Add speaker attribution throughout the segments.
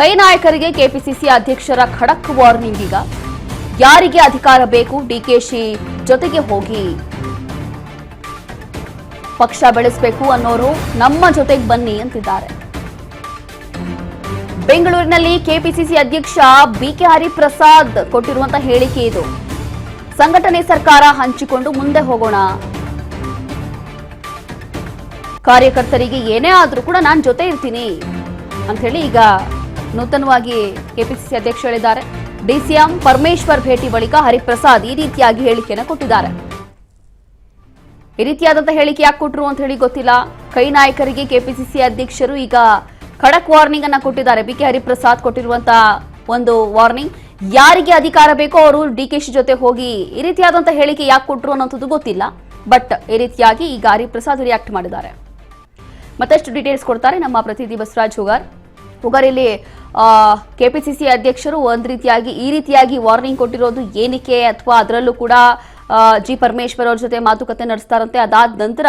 Speaker 1: ಕೈ ನಾಯಕರಿಗೆ ಕೆಪಿಸಿಸಿ ಅಧ್ಯಕ್ಷರ ಖಡಕ್ ವಾರ್ನಿಂಗ್. ಈಗ ಯಾರಿಗೆ ಅಧಿಕಾರ ಬೇಕು, ಡಿಕೆಶಿ ಜೊತೆಗೆ ಹೋಗಿ ಪಕ್ಷ ಬೆಳೆಸಬೇಕು ಅನ್ನೋರು ನಮ್ಮ ಜೊತೆಗೆ ಬನ್ನಿ ಅಂತಿದ್ದಾರೆ. ಬೆಂಗಳೂರಿನಲ್ಲಿ ಕೆಪಿಸಿಸಿ ಅಧ್ಯಕ್ಷ ಬಿಕೆ ಹರಿಪ್ರಸಾದ್ ಕೊಟ್ಟಿರುವಂತಹ ಹೇಳಿಕೆ ಇದು. ಸಂಘಟನೆ ಸರ್ಕಾರ ಹಂಚಿಕೊಂಡು ಮುಂದೆ ಹೋಗೋಣ, ಕಾರ್ಯಕರ್ತರಿಗೆ ಏನೇ ಆದ್ರೂ ಕೂಡ ನಾನು ಜೊತೆ ಇರ್ತೀನಿ ಅಂತ ಹೇಳಿ ಈಗ ನೂತನವಾಗಿ ಕೆಪಿಸಿಸಿ ಅಧ್ಯಕ್ಷ ಹೇಳಿದ್ದಾರೆ. ಡಿಸಿಎಂ ಪರಮೇಶ್ವರ್ ಭೇಟಿ ಬಳಿಕ ಹರಿಪ್ರಸಾದ್ ಈ ರೀತಿಯಾಗಿ ಹೇಳಿಕೆಯನ್ನು ಕೊಟ್ಟಿದ್ದಾರೆ. ಈ ರೀತಿಯಾದಂತಹ ಹೇಳಿಕೆ ಯಾಕೆ ಕೊಟ್ಟರು ಅಂತ ಹೇಳಿ ಗೊತ್ತಿಲ್ಲ. ಕೈ ನಾಯಕರಿಗೆ ಕೆಪಿಸಿಸಿ ಅಧ್ಯಕ್ಷರು ಈಗ ಖಡಕ್ ವಾರ್ನಿಂಗ್ ಅನ್ನ ಕೊಟ್ಟಿದ್ದಾರೆ. ಬಿಕೆ ಹರಿಪ್ರಸಾದ್ ಕೊಟ್ಟಿರುವಂತಹ ಒಂದು ವಾರ್ನಿಂಗ್, ಯಾರಿಗೆ ಅಧಿಕಾರ ಬೇಕೋ ಅವರು ಡಿಕೆಶಿ ಜೊತೆ ಹೋಗಿ, ಈ ರೀತಿಯಾದಂತಹ ಹೇಳಿಕೆ ಯಾಕೆ ಕೊಟ್ಟರು ಅನ್ನೋದು ಗೊತ್ತಿಲ್ಲ. ಬಟ್ ಈ ರೀತಿಯಾಗಿ ಈಗ ಹರಿಪ್ರಸಾದ್ ರಿಯಾಕ್ಟ್ ಮಾಡಿದ್ದಾರೆ. ಮತ್ತಷ್ಟು ಡೀಟೇಲ್ಸ್ ಕೊಡ್ತಾರೆ ನಮ್ಮ ಪ್ರತಿನಿಧಿ ಬಸವರಾಜ್ ಹುಗಾರ್. ಇಲ್ಲಿ ಕೆಪಿಸಿಸಿ ಅಧ್ಯಕ್ಷರು ಒಂದ್ ರೀತಿಯಾಗಿ ಈ ರೀತಿಯಾಗಿ ವಾರ್ನಿಂಗ್ ಕೊಟ್ಟಿರೋದು ಏನಕ್ಕೆ, ಅಥವಾ ಅದರಲ್ಲೂ ಕೂಡ ಜಿ ಪರಮೇಶ್ವರ್ ಅವ್ರ ಜೊತೆ ಮಾತುಕತೆ ನಡೆಸ್ತಾರಂತೆ. ಅದಾದ ನಂತರ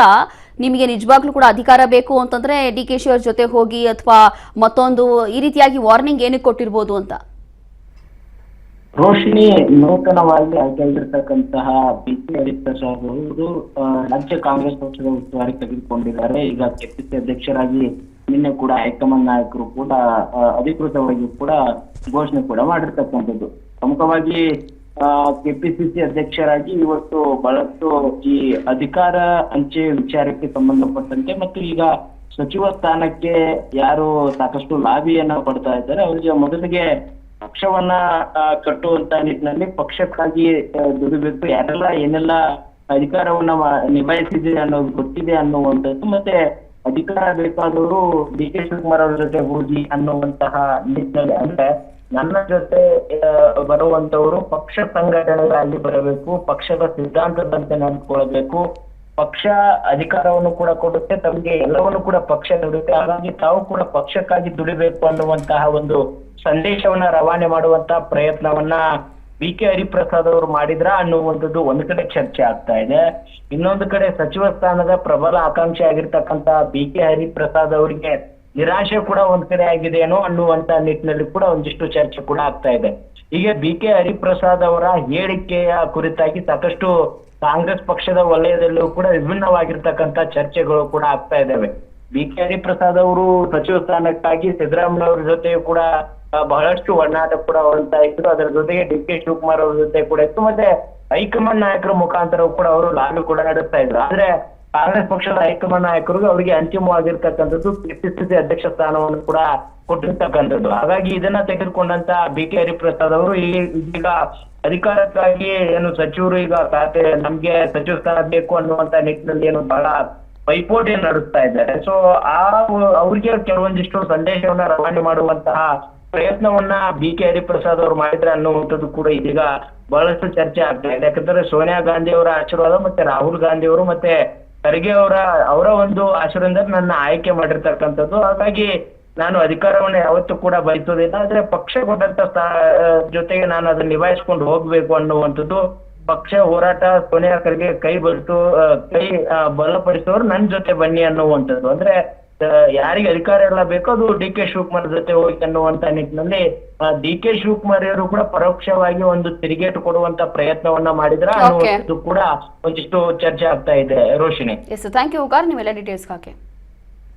Speaker 1: ನಿಮಗೆ ನಿಜವಾಗ್ಲೂ ಕೂಡ ಅಧಿಕಾರ ಬೇಕು ಅಂತಂದ್ರೆ ಡಿಕೆಶಿ ಅವ್ರ ಜೊತೆ ಹೋಗಿ, ಅಥವಾ ಮತ್ತೊಂದು ಈ ರೀತಿಯಾಗಿ ವಾರ್ನಿಂಗ್ ಏನಕ್ಕೆ ಕೊಟ್ಟಿರ್ಬೋದು ಅಂತ.
Speaker 2: ರೋಶಿನಿ, ನೂತನವಾಗಿ ಆಯ್ಕೆಯಾಗಿರ್ತಕ್ಕಂತಹ ಬಿಕೆ ಹರಿಪ್ರಸಾದ್ ಅವರು ರಾಜ್ಯ ಕಾಂಗ್ರೆಸ್ ಪಕ್ಷದ ಉಸ್ತುವಾರಿ ತೆಗೆದುಕೊಂಡಿದ್ದಾರೆ. ಈಗ ಕೆಪಿಸಿಸಿ ಅಧ್ಯಕ್ಷರಾಗಿ ನಿನ್ನೆ ಕೂಡ ಹೈಕಮಾಂಡ್ ನಾಯಕರು ಕೂಡ ಅಧಿಕೃತವಾಗಿ ಕೂಡ ಘೋಷಣೆ ಕೂಡ ಮಾಡಿರ್ತಕ್ಕಂಥದ್ದು. ಪ್ರಮುಖವಾಗಿ ಕೆಪಿಸಿಸಿ ಅಧ್ಯಕ್ಷರಾಗಿ ಇವತ್ತು ಬಹಳಷ್ಟು ಈ ಅಧಿಕಾರ ಹಂಚೆ ವಿಚಾರಕ್ಕೆ ಸಂಬಂಧಪಟ್ಟಂತೆ ಮತ್ತು ಈಗ ಸಚಿವ ಸ್ಥಾನಕ್ಕೆ ಯಾರು ಸಾಕಷ್ಟು ಲಾಬಿಯನ್ನ ಪಡ್ತಾ ಇದ್ದಾರೆ ಅವರಿಗೆ ಮೊದಲಿಗೆ ಪಕ್ಷವನ್ನ ಕಟ್ಟುವಂತ ನಿಟ್ಟಿನಲ್ಲಿ ಪಕ್ಷಕ್ಕಾಗಿ ದುಡಿಬೇಕು, ಯಾರೆಲ್ಲ ಏನೆಲ್ಲ ಅಧಿಕಾರವನ್ನ ನಿಭಾಯಿಸಿದೆ ಅನ್ನೋದು ಗೊತ್ತಿದೆ ಅನ್ನುವಂಥದ್ದು, ಮತ್ತೆ ಅಧಿಕಾರ ಬೇಕಾದವರು ಡಿ ಕೆ ಶಿವಕುಮಾರ್ ಅವ್ರ ಜೊತೆ ಹೋಗಿ ಅನ್ನುವಂತಹ ನಿಟ್ಟಿನಲ್ಲಿ, ಅಂದ್ರೆ ನನ್ನ ಜೊತೆ ಬರುವಂತವರು ಪಕ್ಷ ಸಂಘಟನೆಗಳಲ್ಲಿ ಬರಬೇಕು, ಪಕ್ಷದ ಸಿದ್ಧಾಂತದಂತೆ ನಡೆದುಕೊಳ್ಬೇಕು, ಪಕ್ಷ ಅಧಿಕಾರವನ್ನು ಕೂಡ ಕೊಡುತ್ತೆ, ತಮಗೆ ಎಲ್ಲವನ್ನು ಕೂಡ ಪಕ್ಷ ನೀಡುತ್ತೆ, ಹಾಗಾಗಿ ತಾವು ಕೂಡ ಪಕ್ಷಕ್ಕಾಗಿ ದುಡಿಬೇಕು ಅನ್ನುವಂತಹ ಒಂದು ಸಂದೇಶವನ್ನ ರವಾನೆ ಮಾಡುವಂತಹ ಪ್ರಯತ್ನವನ್ನ ಬಿಕೆ ಹರಿಪ್ರಸಾದ್ ಅವರು ಮಾಡಿದ್ರ ಅನ್ನುವಂಥದ್ದು ಒಂದು ಕಡೆ ಚರ್ಚೆ ಆಗ್ತಾ ಇದೆ. ಇನ್ನೊಂದು ಕಡೆ ಸಚಿವ ಸ್ಥಾನದ ಪ್ರಬಲ ಆಕಾಂಕ್ಷಿ ಆಗಿರ್ತಕ್ಕಂತ ಬಿಕೆ ಹರಿಪ್ರಸಾದ್ ಅವರಿಗೆ ನಿರಾಶೆ ಕೂಡ ಒಂದ್ ಕಡೆ ಆಗಿದೆಯೇನೋ ಅನ್ನುವಂತ ನಿಟ್ಟಿನಲ್ಲಿ ಕೂಡ ಒಂದಿಷ್ಟು ಚರ್ಚೆ ಕೂಡ ಆಗ್ತಾ ಇದೆ. ಹೀಗೆ ಬಿಕೆ ಹರಿಪ್ರಸಾದ್ ಅವರ ಹೇಳಿಕೆಯ ಕುರಿತಾಗಿ ಸಾಕಷ್ಟು ಕಾಂಗ್ರೆಸ್ ಪಕ್ಷದ ವಲಯದಲ್ಲೂ ಕೂಡ ವಿಭಿನ್ನವಾಗಿರ್ತಕ್ಕಂತ ಚರ್ಚೆಗಳು ಕೂಡ ಆಗ್ತಾ ಇದ್ದಾವೆ. ಬಿಕೆ ಹರಿಪ್ರಸಾದ್ ಅವರು ಸಚಿವ ಸ್ಥಾನಕ್ಕಾಗಿ ಸಿದ್ದರಾಮಯ್ಯ ಅವ್ರ ಜೊತೆ ಕೂಡ ಬಹಳಷ್ಟು ಒಡನಾಟ ಕೂಡ ಹೊಂದ್ತಾ ಇದ್ರು. ಅದರ ಜೊತೆಗೆ ಡಿ ಕೆ ಶಿವಕುಮಾರ್ ಅವ್ರ ಜೊತೆ ಕೂಡ ಇತ್ತು, ಮತ್ತೆ ಹೈಕಮಾಂಡ್ ನಾಯಕರ ಮುಖಾಂತರ ಕೂಡ ಅವರು ಲಾಬಿ ಕೂಡ ನಡೆಸ್ತಾ ಇದ್ರು. ಆದ್ರೆ ಕಾಂಗ್ರೆಸ್ ಪಕ್ಷದ ಹೈಕಮಾಂಡ್ ನಾಯಕರಿಗೆ ಅವರಿಗೆ ಅಂತಿಮವಾಗಿರ್ತಕ್ಕಂಥದ್ದು ಕೆಪಿಸಿಸಿ ಅಧ್ಯಕ್ಷ ಸ್ಥಾನವನ್ನು ಕೂಡ ಕೊಟ್ಟಿರ್ತಕ್ಕಂಥದ್ದು. ಹಾಗಾಗಿ ಇದನ್ನ ತೆಗೆದುಕೊಂಡಂತ ಬಿಕೆ ಹರಿಪ್ರಸಾದ್ ಅವರು ಈಗ ಅಧಿಕಾರಕ್ಕಾಗಿ ಏನು ಸಚಿವರು ಈಗ ಖಾತೆ ನಮ್ಗೆ ಸಚಿವ ಸ್ಥಾನ ಬೇಕು ಅನ್ನುವಂತ ನಿಟ್ಟಿನಲ್ಲಿ ಏನು ಬಹಳ ಪೈಪೋಟಿ ನಡೆಸ್ತಾ ಇದ್ದಾರೆ. ಸೊ ಅವ್ರಿಗೆ ಕೆಲವೊಂದಿಷ್ಟು ಸಂದೇಶವನ್ನ ರವಾನೆ ಮಾಡುವಂತಹ ಪ್ರಯತ್ನವನ್ನ ಬಿಕೆ ಹರಿಪ್ರಸಾದ್ ಅವರು ಮಾಡಿದ್ರೆ ಅನ್ನುವಂಥದ್ದು ಕೂಡ ಇದೀಗ ಬಹಳಷ್ಟು ಚರ್ಚೆ ಆಗ್ತಾ ಇದೆ. ಯಾಕಂದ್ರೆ ಸೋನಿಯಾ ಗಾಂಧಿ ಅವರ ಆಶೀರ್ವಾದ ಮತ್ತೆ ರಾಹುಲ್ ಗಾಂಧಿ ಅವರು ಮತ್ತೆ ಖರ್ಗೆ ಅವರ ಒಂದು ಆಶೀರ್ವಾದ ನನ್ನ ಆಯ್ಕೆ ಮಾಡಿರ್ತಕ್ಕಂಥದ್ದು. ಹಾಗಾಗಿ ನಾನು ಅಧಿಕಾರವನ್ನ ಯಾವತ್ತೂ ಕೂಡ ಬಯಸೋದಿಲ್ಲ, ಆದ್ರೆ ಪಕ್ಷ ಕೊಟ್ಟಂತ ಜೊತೆಗೆ ನಾನು ಅದನ್ನ ನಿಭಾಯಿಸ್ಕೊಂಡು ಹೋಗ್ಬೇಕು ಅನ್ನುವಂಥದ್ದು ಪಕ್ಷ ಹೋರಾಟ. ಸೋನಿಯಾ ಖರ್ಗೆ ಕೈ ಬಲಪಡಿಸೋರು ನನ್ ಜೊತೆ ಬನ್ನಿ ಅನ್ನುವಂಥದ್ದು, ಅಂದ್ರೆ ಯಾರಿಗೆ ಅಧಿಕಾರ ಎಲ್ಲ ಬೇಕೋ ಅದು ಡಿ ಕೆ ಶಿವಕುಮಾರ್ ಜೊತೆ ಹೋಗಿ ಅನ್ನುವಂತ ನಿಟ್ಟಿನಲ್ಲಿ ಡಿ ಕೆ ಶಿವಕುಮಾರ್ ಅವರು ಕೂಡ ಪರೋಕ್ಷವಾಗಿ ಒಂದು ತಿರುಗೇಟು ಕೊಡುವಂತ ಪ್ರಯತ್ನವನ್ನ ಮಾಡಿದ್ರ ಅನ್ನುವಂಥದ್ದು ಕೂಡ ಒಂದಿಷ್ಟು ಚರ್ಚೆ ಆಗ್ತಾ ಇದೆ. Roshini,
Speaker 1: thank you. ನೀವೆಲ್ಲ ಡೀಟೇಲ್ಸ್ ಹಾಕಿ.